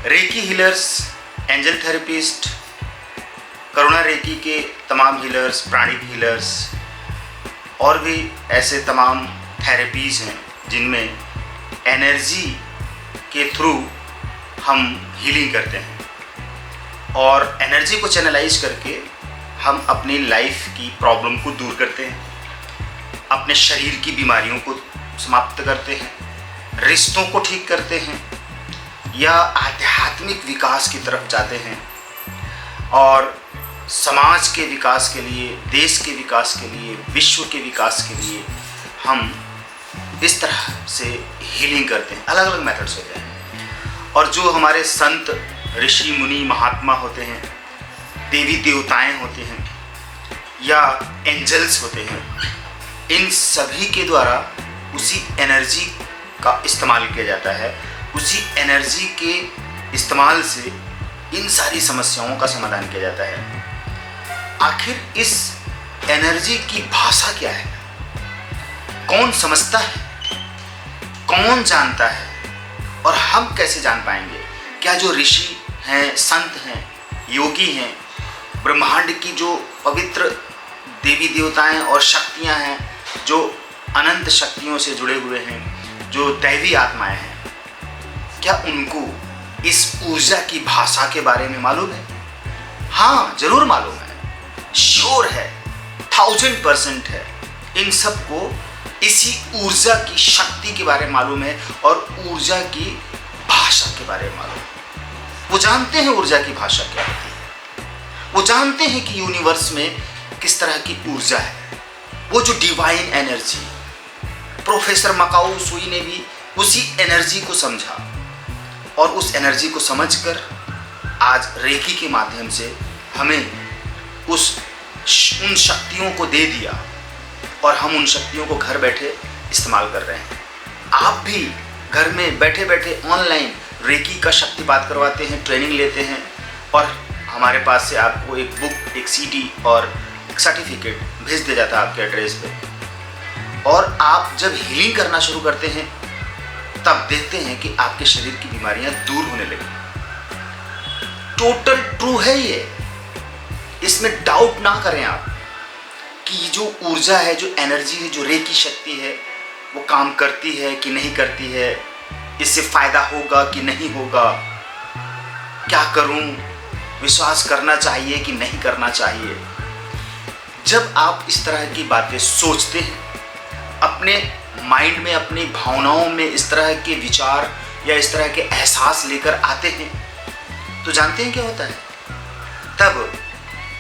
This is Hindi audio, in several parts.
रेकी हीलर्स, एंजल थेरेपिस्ट, करुणा रेकी के तमाम हीलर्स, प्राणिक हीलर्स और भी ऐसे तमाम थेरेपीज़ हैं जिनमें एनर्जी के थ्रू हम हीलिंग करते हैं और एनर्जी को चैनलाइज करके हम अपनी लाइफ की प्रॉब्लम को दूर करते हैं, अपने शरीर की बीमारियों को समाप्त करते हैं, रिश्तों को ठीक करते हैं या आध्यात्मिक विकास की तरफ जाते हैं और समाज के विकास के लिए, देश के विकास के लिए, विश्व के विकास के लिए हम इस तरह से हीलिंग करते हैं। अलग अलग मेथड्स होते हैं और जो हमारे संत, ऋषि, मुनि, महात्मा होते हैं, देवी देवताएं होते हैं या एंजल्स होते हैं, इन सभी के द्वारा उसी एनर्जी का इस्तेमाल किया जाता है। उसी एनर्जी के इस्तेमाल से इन सारी समस्याओं का समाधान किया जाता है। आखिर इस एनर्जी की भाषा क्या है? कौन समझता है? कौन जानता है? और हम कैसे जान पाएंगे? क्या जो ऋषि हैं, संत हैं, योगी हैं, ब्रह्मांड की जो पवित्र देवी देवताएं और शक्तियां हैं, जो अनंत शक्तियों से जुड़े हुए हैं, जो दैवी आत्माएं हैं, क्या उनको इस ऊर्जा की भाषा के बारे में मालूम है? हाँ, जरूर मालूम है, श्योर है, 1000% है। इन सबको इसी ऊर्जा की शक्ति के बारे में मालूम है और ऊर्जा की भाषा के बारे में मालूम है। वो जानते हैं ऊर्जा की भाषा क्या होती है, वो जानते हैं कि यूनिवर्स में किस तरह की ऊर्जा है। वो जो डिवाइन एनर्जी, प्रोफेसर मकाऊ सुई ने भी उसी एनर्जी को समझा और उस एनर्जी को समझकर आज रेकी के माध्यम से हमें उन शक्तियों को दे दिया और हम उन शक्तियों को घर बैठे इस्तेमाल कर रहे हैं। आप भी घर में बैठे बैठे ऑनलाइन रेकी का शक्तिपात करवाते हैं, ट्रेनिंग लेते हैं और हमारे पास से आपको एक बुक, एक सीडी और एक सर्टिफिकेट भेज दिया जाता है आपके एड्रेस पे। और आप जब हीलिंग करना शुरू करते हैं तब देखते हैं कि आपके शरीर की बीमारियां दूर होने लगी। टोटल ट्रू है ये, इसमें डाउट ना करें आप कि जो ऊर्जा है, जो एनर्जी है, जो रेकी शक्ति है, वो काम करती है कि नहीं करती है, इससे फायदा होगा कि नहीं होगा, क्या करूं, विश्वास करना चाहिए कि नहीं करना चाहिए। जब आप इस तरह की बातें सोचते हैं, अपने माइंड में, अपनी भावनाओं में इस तरह के विचार या इस तरह के एहसास लेकर आते हैं, तो जानते हैं क्या होता है? तब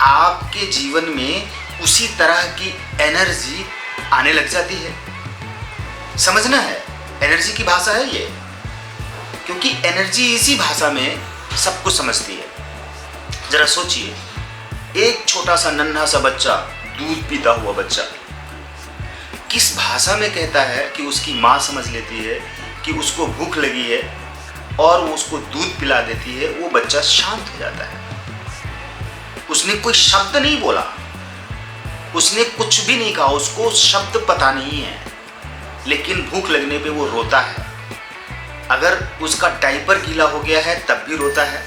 आपके जीवन में उसी तरह की एनर्जी आने लग जाती है। समझना है, एनर्जी की भाषा है ये, क्योंकि एनर्जी इसी भाषा में सब कुछ समझती है। जरा सोचिए, एक छोटा सा नन्हा सा बच्चा, दूध पीता हुआ बच्चा, किस भाषा में कहता है कि उसकी माँ समझ लेती है कि उसको भूख लगी है और वो उसको दूध पिला देती है, वो बच्चा शांत हो जाता है। उसने कोई शब्द नहीं बोला, उसने कुछ भी नहीं कहा, उसको शब्द पता नहीं है, लेकिन भूख लगने पे वो रोता है। अगर उसका डायपर गीला हो गया है तब भी रोता है,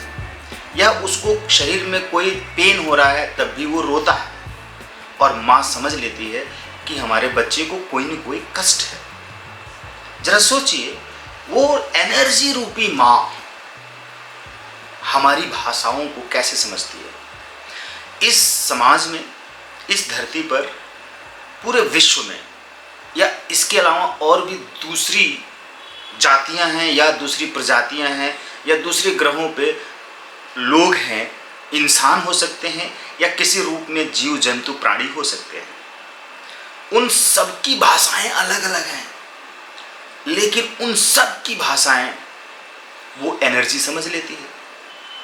या उसको शरीर में कोई पेन हो रहा है तब भी वो रोता है। और माँ समझ लेती है कि हमारे बच्चे को कोई न कोई कष्ट है। जरा सोचिए, वो एनर्जी रूपी माँ हमारी भाषाओं को कैसे समझती है। इस समाज में, इस धरती पर, पूरे विश्व में, या इसके अलावा और भी दूसरी जातियां हैं या दूसरी प्रजातियां हैं या दूसरे ग्रहों पे लोग हैं, इंसान हो सकते हैं या किसी रूप में जीव जंतु प्राणी हो सकते हैं। उन सब की भाषाएं अलग अलग हैं, लेकिन उन सब की भाषाएं वो एनर्जी समझ लेती है।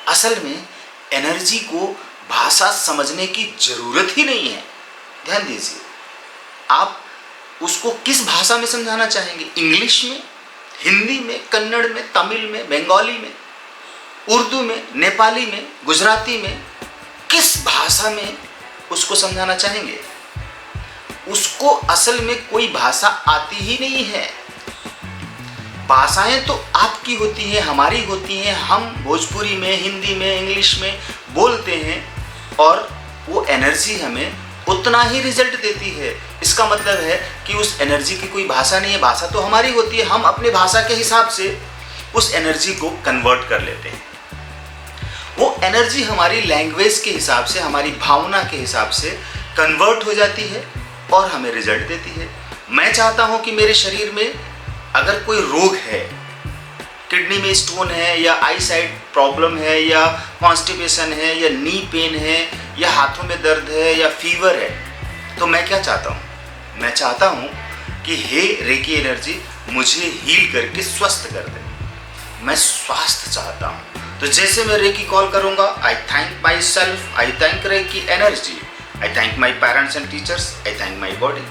असल में एनर्जी को भाषा समझने की जरूरत ही नहीं है। ध्यान दीजिए, आप उसको किस भाषा में समझाना चाहेंगे? इंग्लिश में, हिंदी में, कन्नड़ में, तमिल में, बंगाली में, उर्दू में, नेपाली में, गुजराती में, किस भाषा में उसको समझाना चाहेंगे? उसको असल में कोई भाषा आती ही नहीं है। भाषाएं तो आपकी होती हैं, हमारी होती हैं, हम भोजपुरी में, हिंदी में, इंग्लिश में बोलते हैं और वो एनर्जी हमें उतना ही रिजल्ट देती है। इसका मतलब है कि उस एनर्जी की कोई भाषा नहीं है, भाषा तो हमारी होती है, हम अपने भाषा के हिसाब से उस एनर्जी को कन्वर्ट कर लेते हैं। वो एनर्जी हमारी लैंग्वेज के हिसाब से, हमारी भावना के हिसाब से कन्वर्ट हो जाती है और हमें रिजल्ट देती है। मैं चाहता हूं कि मेरे शरीर में अगर कोई रोग है, किडनी में स्टोन है या आई साइट प्रॉब्लम है या कॉन्स्टिपेशन है या नी पेन है या हाथों में दर्द है या फीवर है, तो मैं क्या चाहता हूँ? मैं चाहता हूँ कि हे रेकी एनर्जी मुझे हील करके स्वस्थ कर दे। मैं स्वास्थ्य चाहता हूँ। तो जैसे मैं रेकी कॉल करूँगा, I thank myself, I thank reiki energy, I thank my parents and teachers, I thank my body.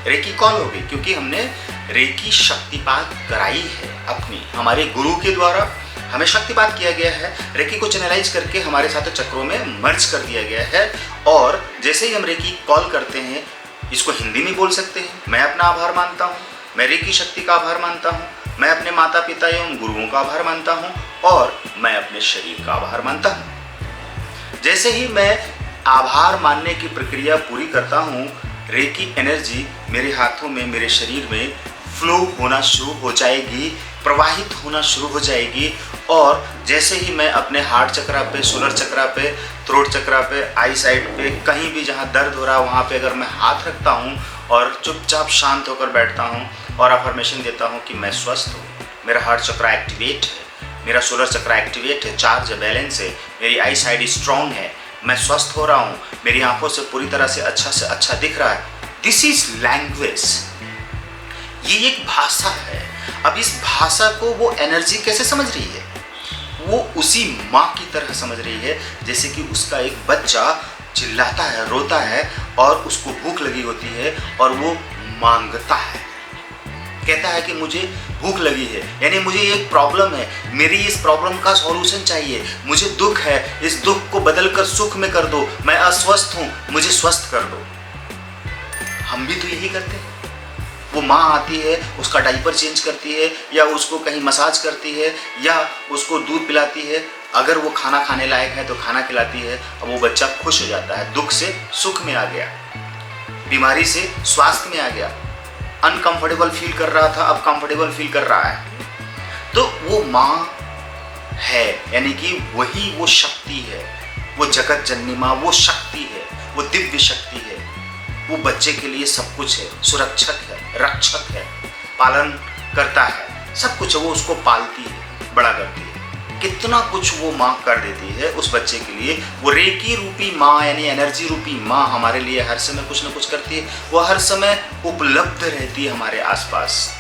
Reiki call हो गई क्योंकि हमने रेकी शक्तिपात कराई है अपनी, हमारे गुरु के द्वारा हमें शक्तिपात किया गया है। रेकी को चैनलाइज करके हमारे सातों चक्रों में मर्ज कर दिया गया है। और जैसे ही हम रेकी कॉल करते हैं, इसको हिंदी में बोल सकते हैं, मैं अपना आभार मानता हूँ, मैं रेकी शक्ति का आभार मानता हूँ, मैं अपने माता पिता एवं गुरुओं का आभार मानता हूँ और मैं अपने शरीर का आभार मानता हूँ। जैसे ही मैं आभार मानने की प्रक्रिया पूरी करता हूँ, रेकी एनर्जी मेरे हाथों में, मेरे शरीर में फ्लो होना शुरू हो जाएगी, प्रवाहित होना शुरू हो जाएगी। और जैसे ही मैं अपने हार्ट चक्रा पे, सोलर चक्रा पे, थ्रोट चक्रा पे, आई साइड पे, कहीं भी जहाँ दर्द हो रहा है वहाँ पे अगर मैं हाथ रखता हूँ और चुपचाप शांत होकर बैठता हूँ और अफर्मेशन देता हूँ कि मैं स्वस्थ हूँ, मेरा हार्ट चक्रा एक्टिवेट है, मेरा सोलर चक्रा एक्टिवेट है, चार्ज है, बैलेंस है, मेरी आई साइड स्ट्रॉन्ग है, मैं स्वस्थ हो रहा हूँ, मेरी आंखों से पूरी तरह से अच्छा दिख रहा है। दिस इज लैंग्वेज, ये एक भाषा है। अब इस भाषा को वो एनर्जी कैसे समझ रही है? वो उसी माँ की तरह समझ रही है जैसे कि उसका एक बच्चा चिल्लाता है, रोता है और उसको भूख लगी होती है और वो मांगता है, कहता है कि मुझे भूख लगी है, यानी मुझे एक प्रॉब्लम है, मेरी इस प्रॉब्लम का सॉल्यूशन चाहिए, मुझे दुख है, इस दुख को बदलकर सुख में कर दो, मैं अस्वस्थ हूँ, मुझे स्वस्थ कर दो। हम भी तो यही करते हैं। वो माँ आती है, उसका डाइपर चेंज करती है या उसको कहीं मसाज करती है या उसको दूध पिलाती है, अगर वो खाना खाने लायक है तो खाना खिलाती है। अब वो बच्चा खुश हो जाता है, दुख से सुख में आ गया, बीमारी से स्वास्थ्य में आ गया, अनकंफर्टेबल फील कर रहा था अब कंफर्टेबल फील कर रहा है। तो वो माँ है, यानी कि वही वो शक्ति है, वो जगत जननी माँ वो शक्ति है, वो दिव्य शक्ति है, वो बच्चे के लिए सब कुछ है, सुरक्षक है, रक्षक है, पालन करता है, सब कुछ है। वो उसको पालती है, बड़ा करती है, कितना कुछ वो माँ कर देती है उस बच्चे के लिए। वो रेकी रूपी माँ यानी एनर्जी रूपी माँ हमारे लिए हर समय कुछ ना कुछ करती है, वो हर समय उपलब्ध रहती है हमारे आसपास।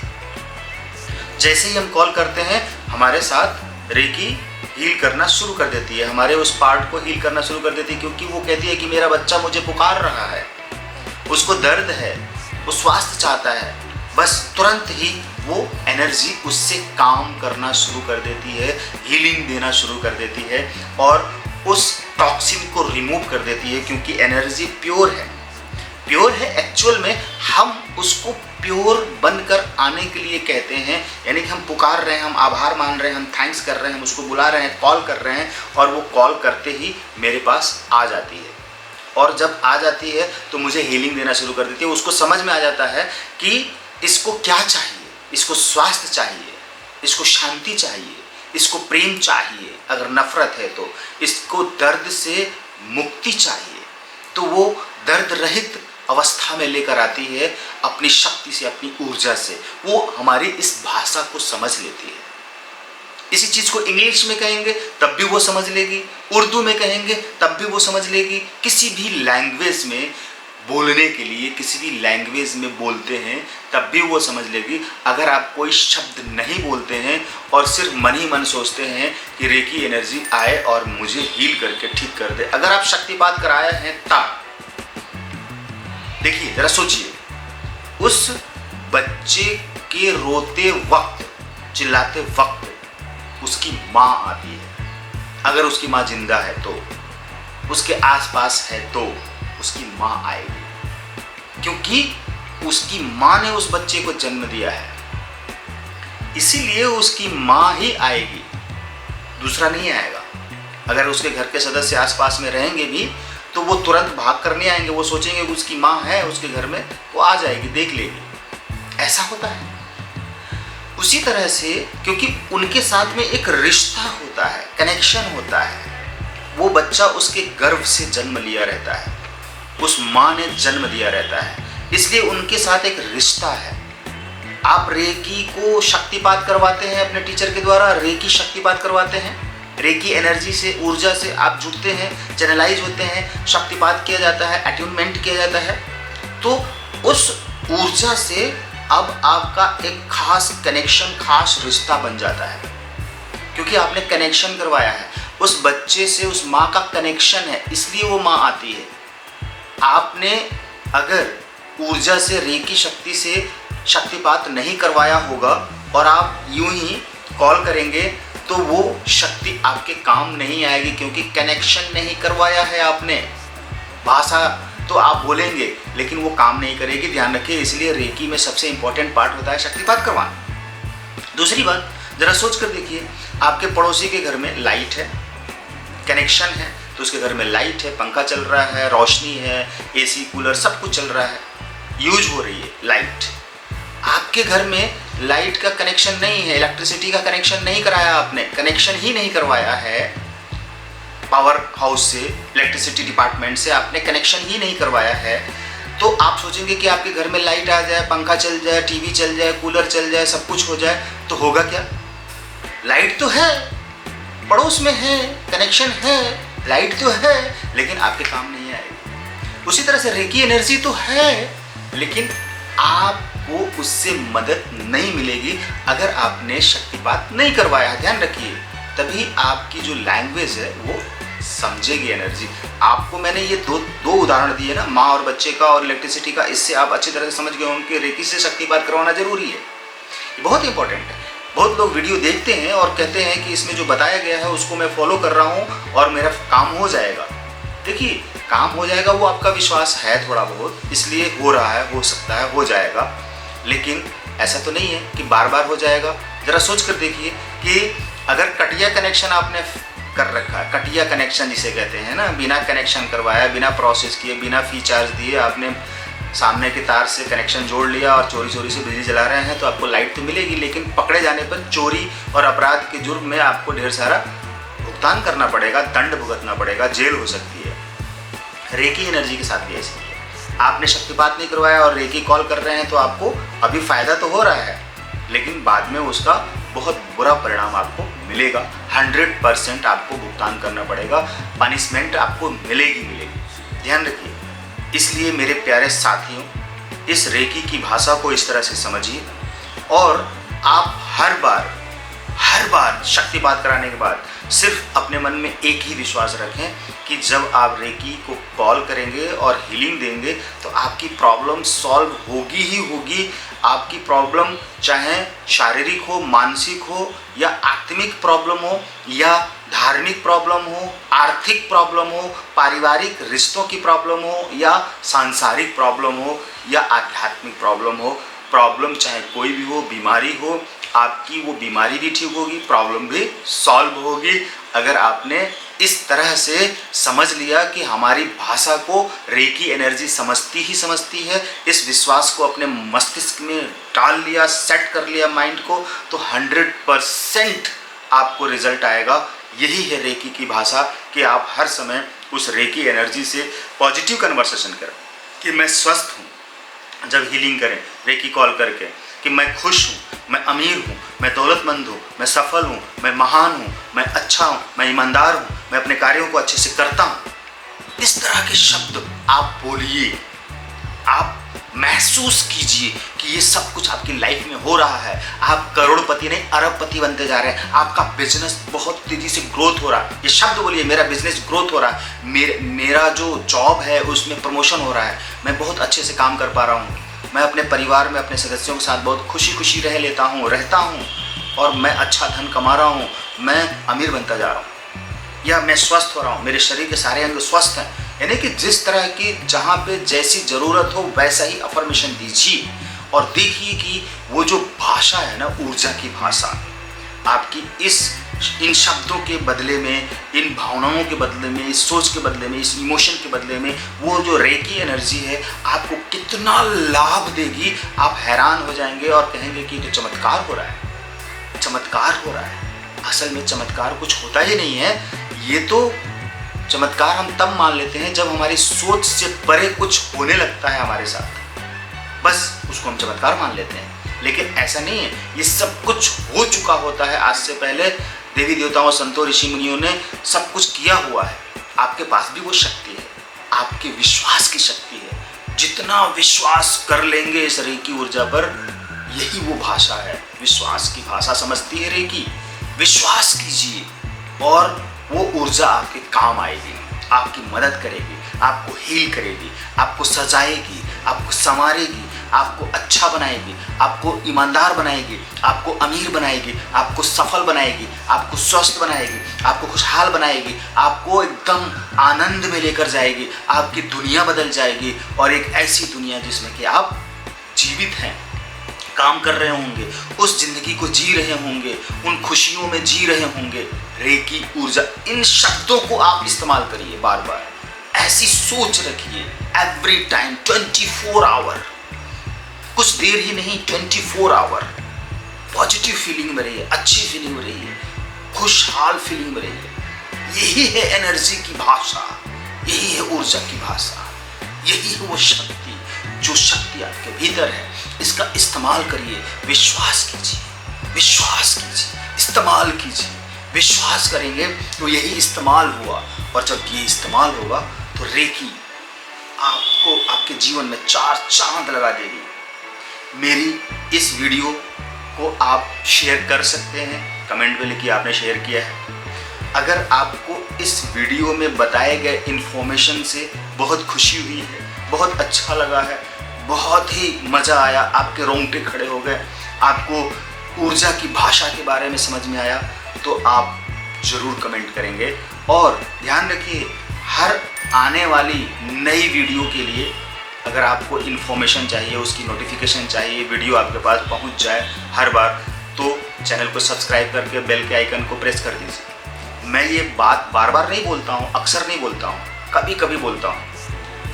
जैसे ही हम कॉल करते हैं, हमारे साथ रेकी हील करना शुरू कर देती है, हमारे उस पार्ट को हील करना शुरू कर देती है, क्योंकि वो कहती है कि मेरा बच्चा मुझे पुकार रहा है, उसको दर्द है, वो स्वास्थ्य चाहता है। बस तुरंत ही वो एनर्जी उससे काम करना शुरू कर देती है, हीलिंग देना शुरू कर देती है और उस टॉक्सिन को रिमूव कर देती है, क्योंकि एनर्जी प्योर है। प्योर है एक्चुअल में, हम उसको प्योर बनकर आने के लिए कहते हैं, यानी कि हम पुकार रहे हैं, हम आभार मान रहे हैं, हम थैंक्स कर रहे हैं, हम उसको बुला रहे हैं, कॉल कर रहे हैं और वो कॉल करते ही मेरे पास आ जाती है। और जब आ जाती है तो मुझे हीलिंग देना शुरू कर देती है। उसको समझ में आ जाता है कि इसको क्या चाहिए, इसको स्वास्थ्य चाहिए, इसको शांति चाहिए, इसको प्रेम चाहिए, अगर नफरत है तो इसको दर्द से मुक्ति चाहिए। तो वो दर्द रहित अवस्था में लेकर आती है अपनी शक्ति से, अपनी ऊर्जा से। वो हमारी इस भाषा को समझ लेती है। इसी चीज़ को इंग्लिश में कहेंगे तब भी वो समझ लेगी, उर्दू में कहेंगे तब भी वो समझ लेगी। किसी भी लैंग्वेज में बोलने के लिए, किसी भी लैंग्वेज में बोलते हैं तब भी वो समझ लेगी। अगर आप कोई शब्द नहीं बोलते हैं और सिर्फ मन ही मन सोचते हैं कि रेकी एनर्जी आए और मुझे हील करके ठीक कर दे, अगर आप शक्तिपात कराए हैं तब देखिए, जरा सोचिए, उस बच्चे के रोते वक्त, चिल्लाते वक्त उसकी माँ आती है। अगर उसकी माँ जिंदा है तो, उसके आसपास है तो उसकी माँ आएगी, क्योंकि उसकी माँ ने उस बच्चे को जन्म दिया है। इसीलिए उसकी माँ ही आएगी, दूसरा नहीं आएगा। अगर उसके घर के सदस्य आसपास में रहेंगे भी तो वो तुरंत भाग कर नहीं आएंगे, वो सोचेंगे कि उसकी माँ है उसके घर में, वो आ जाएगी, देख लेगी। ऐसा होता है। उसी तरह से क्योंकि उनके साथ में एक रिश्ता होता है, कनेक्शन होता है, वो बच्चा उसके गर्भ से जन्म लिया रहता है, उस माँ ने जन्म दिया रहता है, इसलिए उनके साथ एक रिश्ता है। आप रेकी को शक्तिपात करवाते हैं अपने टीचर के द्वारा, रेकी शक्तिपात करवाते हैं, रेकी एनर्जी से, ऊर्जा से आप जुड़ते हैं, चैनलाइज होते हैं, शक्तिपात किया जाता है, अट्यूनमेंट किया जाता है। तो उस ऊर्जा से अब आपका एक खास कनेक्शन, खास रिश्ता बन जाता है, क्योंकि आपने कनेक्शन करवाया है उस बच्चे से, उस माँ का कनेक्शन है, इसलिए वो माँ आती है। आपने अगर ऊर्जा से, रेकी शक्ति से शक्तिपात नहीं करवाया होगा और आप यूं ही कॉल करेंगे तो वो शक्ति आपके काम नहीं आएगी, क्योंकि कनेक्शन नहीं करवाया है आपने। भाषा तो आप बोलेंगे लेकिन वो काम नहीं करेगी, ध्यान रखिए। इसलिए रेकी में सबसे इंपॉर्टेंट पार्ट होता है शक्तिपात करवाना। दूसरी बात, जरा सोच कर देखिए, आपके पड़ोसी के घर में लाइट है, कनेक्शन है, तो उसके घर में लाइट है, पंखा चल रहा है, रोशनी है, एसी कूलर सब कुछ चल रहा है, यूज हो रही है लाइट। आपके घर में लाइट का कनेक्शन नहीं है, इलेक्ट्रिसिटी का कनेक्शन नहीं कराया आपने, कनेक्शन ही नहीं करवाया है पावर हाउस से, इलेक्ट्रिसिटी डिपार्टमेंट से आपने कनेक्शन ही नहीं करवाया है। तो आप सोचेंगे कि आपके घर में लाइट आ जाए, पंखा चल जाए, टीवी चल जाए, कूलर चल जाए, सब कुछ हो जाए, तो होगा क्या? लाइट तो है, पड़ोस में है, कनेक्शन है, लाइट तो है, लेकिन आपके काम नहीं आएगी। उसी तरह से रेकी एनर्जी तो है, लेकिन आपको उससे मदद नहीं मिलेगी अगर आपने शक्तिपात नहीं करवाया। ध्यान रखिए, तभी आपकी जो लैंग्वेज है वो समझेगी एनर्जी। आपको मैंने ये दो उदाहरण दिए ना, माँ और बच्चे का और इलेक्ट्रिसिटी का, इससे आप अच्छी तरह से समझ गए होंगे कि रेकी से शक्तिपात करवाना जरूरी है, ये बहुत इंपॉर्टेंट है। बहुत लोग वीडियो देखते हैं और कहते हैं कि इसमें जो बताया गया है उसको मैं फॉलो कर रहा हूँ और मेरा काम हो जाएगा। देखिए, काम हो जाएगा वो आपका विश्वास है थोड़ा बहुत, इसलिए हो रहा है, हो सकता है हो जाएगा, लेकिन ऐसा तो नहीं है कि बार बार हो जाएगा। जरा सोच कर देखिए कि अगर कटिया कनेक्शन आपने कर रखा है, कटिया कनेक्शन जिसे कहते हैं ना, बिना कनेक्शन करवाया, बिना प्रोसेस किए, बिना फी चार्ज दिए आपने सामने के तार से कनेक्शन जोड़ लिया और चोरी चोरी से बिजली जला रहे हैं, तो आपको लाइट तो मिलेगी, लेकिन पकड़े जाने पर चोरी और अपराध के जुर्म में आपको ढेर सारा भुगतान करना पड़ेगा, दंड भुगतना पड़ेगा, जेल हो सकती है। रेकी एनर्जी के साथ भी ऐसी है, आपने शक्तिपात नहीं करवाया और रेकी कॉल कर रहे हैं, तो आपको अभी फ़ायदा तो हो रहा है, लेकिन बाद में उसका बहुत बुरा परिणाम आपको मिलेगा। 100% आपको भुगतान करना पड़ेगा, पनिशमेंट आपको मिलेगी। ध्यान रखिए। इसलिए मेरे प्यारे साथियों, इस रेकी की भाषा को इस तरह से समझिए और आप हर बार शक्तिपात कराने के बाद सिर्फ अपने मन में एक ही विश्वास रखें कि जब आप रेकी को कॉल करेंगे और हीलिंग देंगे तो आपकी प्रॉब्लम सॉल्व होगी ही होगी। आपकी प्रॉब्लम चाहे शारीरिक हो, मानसिक हो, या आत्मिक प्रॉब्लम हो, या धार्मिक प्रॉब्लम हो, आर्थिक प्रॉब्लम हो, पारिवारिक रिश्तों की प्रॉब्लम हो, या सांसारिक प्रॉब्लम हो, या आध्यात्मिक प्रॉब्लम हो, प्रॉब्लम चाहे कोई भी हो, बीमारी हो, आपकी वो बीमारी भी ठीक होगी, प्रॉब्लम भी सॉल्व होगी अगर आपने इस तरह से समझ लिया कि हमारी भाषा को रेकी एनर्जी समझती है। इस विश्वास को अपने मस्तिष्क में डाल लिया, सेट कर लिया माइंड को, तो 100% आपको रिजल्ट आएगा। यही है रेकी की भाषा कि आप हर समय उस रेकी एनर्जी से पॉजिटिव कन्वर्सेशन करें कि मैं स्वस्थ हूँ, जब हीलिंग करें रेकी कॉल करके, कि मैं खुश हूँ, मैं अमीर हूँ, मैं दौलतमंद हूँ, मैं सफल हूँ, मैं महान हूँ, मैं अच्छा हूँ, मैं ईमानदार हूँ, मैं अपने कार्यों को अच्छे से करता हूँ। इस तरह के शब्द आप बोलिए, आप महसूस कीजिए कि ये सब कुछ आपकी लाइफ में हो रहा है। आप करोड़पति नहीं, अरबपति बनते जा रहे हैं। आपका बिजनेस बहुत तेजी से ग्रोथ हो रहा है। ये शब्द बोलिए, मेरा बिजनेस ग्रोथ हो रहा है, मेरा जो जॉब है उसमें प्रमोशन हो रहा है, मैं बहुत अच्छे से काम कर पा रहा हूँ, मैं अपने परिवार में अपने सदस्यों के साथ बहुत खुशी रहता हूँ और मैं अच्छा धन कमा रहा हूँ, मैं अमीर बनता जा रहा हूँ, या मैं स्वस्थ हो रहा हूँ, मेरे शरीर के सारे अंग स्वस्थ हैं। यानी कि जिस तरह की जहाँ पे जैसी ज़रूरत हो वैसा ही अफर्मेशन दीजिए और देखिए कि वो जो भाषा है ना, ऊर्जा की भाषा, आपकी इन शब्दों के बदले में, इन भावनाओं के बदले में, इस सोच के बदले में, इस इमोशन के बदले में वो जो रेकी एनर्जी है आपको कितना लाभ देगी, आप हैरान हो जाएंगे और कहेंगे कि तो चमत्कार हो रहा है, चमत्कार हो रहा है। असल में चमत्कार कुछ होता ही नहीं है। ये तो चमत्कार हम तब मान लेते हैं जब हमारी सोच से परे कुछ होने लगता है हमारे साथ, बस उसको हम चमत्कार मान लेते हैं। लेकिन ऐसा नहीं है, ये सब कुछ हो चुका होता है। आज से पहले देवी देवताओं, संतों, ऋषि मुनियों ने सब कुछ किया हुआ है। आपके पास भी वो शक्ति है, आपके विश्वास की शक्ति है। जितना विश्वास कर लेंगे इस रेकी ऊर्जा पर, यही वो भाषा है, विश्वास की भाषा समझती है रेकी। विश्वास कीजिए और वो ऊर्जा आपके काम आएगी, आपकी मदद करेगी, आपको हील करेगी, आपको सजाएगी, आपको संवारेगी, आपको अच्छा बनाएगी, आपको ईमानदार बनाएगी, आपको अमीर बनाएगी, आपको सफल बनाएगी, आपको स्वस्थ बनाएगी, आपको खुशहाल बनाएगी, आपको एकदम आनंद में लेकर जाएगी। आपकी दुनिया बदल जाएगी और एक ऐसी दुनिया जिसमें कि आप जीवित हैं, काम कर रहे होंगे, उस जिंदगी को जी रहे होंगे, उन खुशियों में जी रहे होंगे। रेकी ऊर्जा, इन शब्दों को आप इस्तेमाल करिए बार बार, ऐसी सोच रखिए एवरी टाइम, 24 आवर, कुछ देर ही नहीं, 24 आवर पॉजिटिव फीलिंग में रहिए, अच्छी फीलिंग में रहिए, खुशहाल फीलिंग में रहिए। यही है एनर्जी की भाषा, यही है ऊर्जा की भाषा, यही है वो शक्ति, जो शक्ति आपके भीतर है। इसका इस्तेमाल करिए, विश्वास कीजिए, विश्वास कीजिए, इस्तेमाल कीजिए। विश्वास करेंगे तो यही इस्तेमाल हुआ, और जब ये इस्तेमाल होगा तो रेकी आपको आपके जीवन में 4 चांद लगा देगी। मेरी इस वीडियो को आप शेयर कर सकते हैं, कमेंट में लिखिए आपने शेयर किया है। अगर आपको इस वीडियो में बताए गए इन्फॉर्मेशन से बहुत खुशी हुई है, बहुत अच्छा लगा है, बहुत ही मज़ा आया, आपके रोंगटे खड़े हो गए, आपको ऊर्जा की भाषा के बारे में समझ में आया, तो आप ज़रूर कमेंट करेंगे। और ध्यान रखिए, हर आने वाली नई वीडियो के लिए अगर आपको इन्फॉर्मेशन चाहिए, उसकी नोटिफिकेशन चाहिए, वीडियो आपके पास पहुंच जाए हर बार, तो चैनल को सब्सक्राइब करके बेल के आइकन को प्रेस कर दीजिए। मैं ये बात बार बार नहीं बोलता हूँ, अक्सर नहीं बोलता हूँ, कभी कभी बोलता हूँ,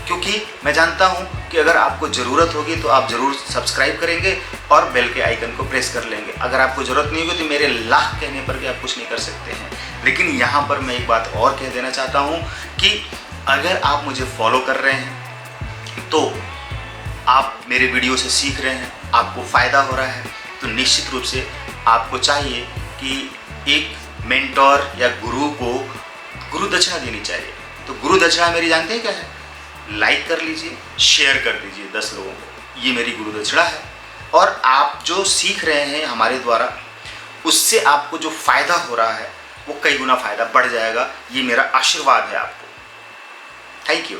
क्योंकि मैं जानता हूँ कि अगर आपको ज़रूरत होगी तो आप ज़रूर सब्सक्राइब करेंगे और बेल के आइकन को प्रेस कर लेंगे। अगर आपको ज़रूरत नहीं होगी तो मेरे लाख कहने पर भी आप कुछ नहीं कर सकते हैं। लेकिन यहाँ पर मैं एक बात और कह देना चाहता हूँ कि अगर आप मुझे फॉलो कर रहे हैं, तो आप मेरे वीडियो से सीख रहे हैं, आपको फ़ायदा हो रहा है, तो निश्चित रूप से आपको चाहिए कि एक मेंटोर या गुरु को गुरु दक्षिणा देनी चाहिए। तो गुरु दक्षिणा मेरी जानते हैं क्या है? लाइक कर लीजिए, शेयर कर दीजिए 10 लोगों को, ये मेरी गुरु दक्षिणा है। और आप जो सीख रहे हैं हमारे द्वारा, उससे आपको जो फ़ायदा हो रहा है वो कई गुना फ़ायदा बढ़ जाएगा। ये मेरा आशीर्वाद है आपको। Thank you.